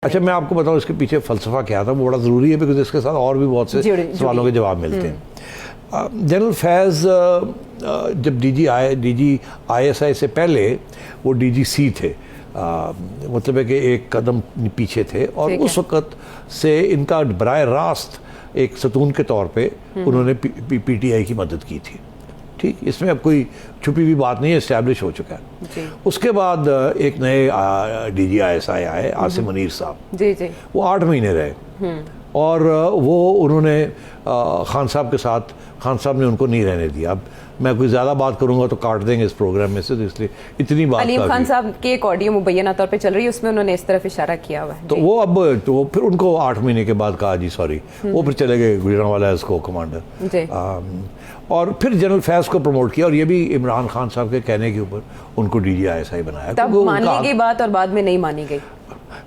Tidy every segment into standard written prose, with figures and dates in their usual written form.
اچھا میں آپ کو بتاؤں اس کے پیچھے فلسفہ کیا تھا، وہ بڑا ضروری ہے بیکاز اس کے ساتھ اور بھی بہت سے سوالوں کے جواب ملتے ہیں۔ جنرل فیض جب D G I S I سے پہلے وہ ڈی جی سی تھے، مطلب ہے کہ ایک قدم پیچھے تھے، اور اس وقت سے ان کا براہ راست ایک ستون کے طور پہ انہوں نے پی ٹی آئی کی مدد کی تھی، ٹھیک، اس میں اب کوئی چھپی ہوئی بات نہیں ہے، اسٹیبلش ہو چکا ہے۔ اس کے بعد ایک نئے D G I S I آئے، عاصم منیر صاحب، وہ 8 مہینے رہے، اور وہ انہوں نے خان صاحب کے ساتھ، خان صاحب نے ان کو نہیں رہنے دیا۔ اب میں کوئی زیادہ بات کروں گا تو کاٹ دیں گے اس پروگرام میں سے، تو اس لیے اتنی بات علیم خان صاحب کی ایک آڈیو مبینہ طور پہ چل رہی ہے، اس میں انہوں نے اس طرف اشارہ کیا ہوا ہے، تو وہ اب تو پھر ان کو 8 مہینے کے بعد کہا جی سوری، وہ پھر چلے گئے گجرانوالہ اس کو کمانڈر، اور پھر جنرل فیض کو پروموٹ کیا، اور یہ بھی عمران خان صاحب کے کہنے کے اوپر ان کو D G I S I بنایا۔ تب مان لی گئی بات اور بعد میں نہیں مانی گئی؟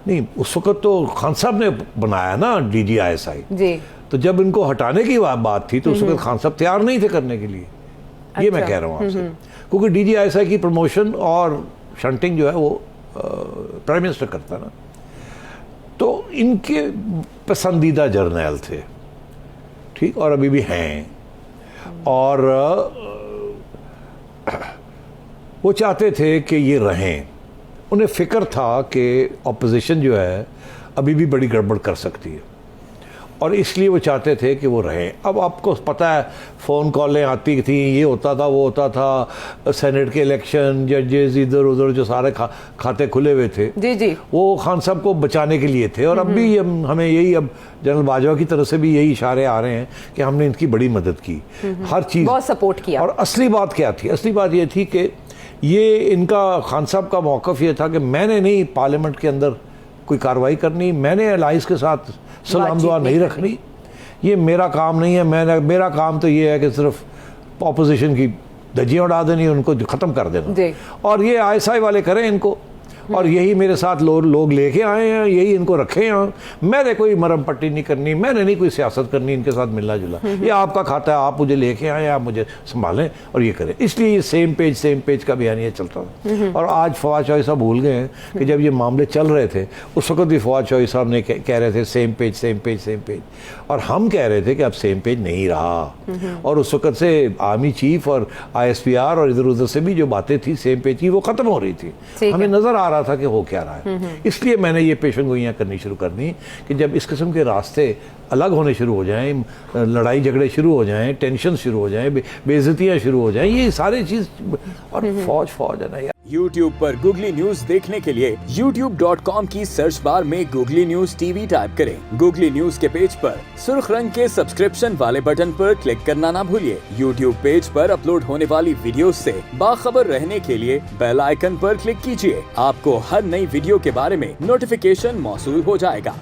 نہیں، اس وقت تو خان صاحب نے بنایا نا D G I S I, تو جب ان کو ہٹانے کی بات تھی تو اس وقت خان صاحب تیار نہیں تھے کرنے کے لیے، یہ میں کہہ رہا ہوں آپ سے، کیونکہ D G I S I کی پروموشن اور شنٹنگ جو ہے وہ پرائم منسٹر کرتا نا، تو ان کے پسندیدہ جرنیل تھے، ٹھیک، اور ابھی بھی ہیں، اور وہ چاہتے تھے کہ یہ رہیں، انہیں فکر تھا کہ اپوزیشن جو ہے ابھی بھی بڑی گڑبڑ کر سکتی ہے، اور اس لیے وہ چاہتے تھے کہ وہ رہیں۔ اب آپ کو پتہ ہے فون کالیں آتی تھیں، یہ ہوتا تھا وہ ہوتا تھا، سینٹ کے الیکشن، ججز ادھر ادھر جو سارے کھاتے کھلے ہوئے تھے، وہ خان صاحب کو بچانے کے لیے تھے، اور اب بھی ہمیں یہی، اب جنرل باجوہ کی طرف سے بھی یہی اشارے آ رہے ہیں کہ ہم نے ان کی بڑی مدد کی، ہر چیز بہت سپورٹ کیا۔ اور اصلی بات کیا تھی؟ اصلی بات یہ تھی کہ یہ ان کا، خان صاحب کا موقف یہ تھا کہ میں نے نہیں پارلیمنٹ کے اندر کوئی کارروائی کرنی، میں نے الائنس کے ساتھ سلام دعا نہیں رکھنی، یہ میرا کام نہیں ہے، میرا کام تو یہ ہے کہ صرف اپوزیشن کی دھجیاں اڑا دینی، ان کو ختم کر دینا، اور یہ آئی ایس آئی والے کریں ان کو، اور یہی میرے ساتھ لوگ لے کے آئے ہیں، یہی ان کو رکھے ہیں، میں نے کوئی مرم پٹی نہیں کرنی، میں نے نہیں کوئی سیاست کرنی ان کے ساتھ ملنا جلا، یہ آپ کا کھاتا ہے، آپ مجھے لے کے آئیں، آپ مجھے سنبھالیں اور یہ کریں، اس لیے یہ سیم پیج کا بیانیہ چلتا تھا۔ اور آج فواد چوہدری صاحب بھول گئے ہیں کہ جب یہ معاملے چل رہے تھے اس وقت بھی فواد چوہدری صاحب نے کہہ رہے تھے سیم پیج، اور ہم کہہ رہے تھے کہ اب سیم پیج نہیں رہا، اور اس وقت سے آرمی چیف اور آئی ایس پی آر اور ادھر ادھر سے بھی جو باتیں تھی سیم پیج کی وہ ختم ہو رہی تھی، ہمیں نظر آ رہا تھا کہ ہو کیا رہا ہے، اس لیے میں نے یہ پیشن گوئیاں کرنی شروع کر دی کہ جب اس قسم کے راستے الگ ہونے شروع ہو جائیں، لڑائی جھگڑے شروع ہو جائیں، ٹینشن شروع ہو جائیں، بے عزتیاں شروع ہو جائیں، یہ ساری چیز، اور فوج ہے نا یار۔ یوٹیوب پر گوگلی نیوز دیکھنے کے لیے youtube.com کی سرچ بار میں googly news T V type کریں۔ گوگلی نیوز کے پیج پر سرخ رنگ کے سبسکرپشن والے بٹن پر کلک کرنا نہ بھولیے۔ یوٹیوب پیج پر اپلوڈ ہونے والی ویڈیوز سے باخبر رہنے کے لیے بیل آئیکن پر کلک کیجیے، آپ کو ہر نئی ویڈیو کے بارے میں نوٹیفیکیشن موصول ہو جائے گا۔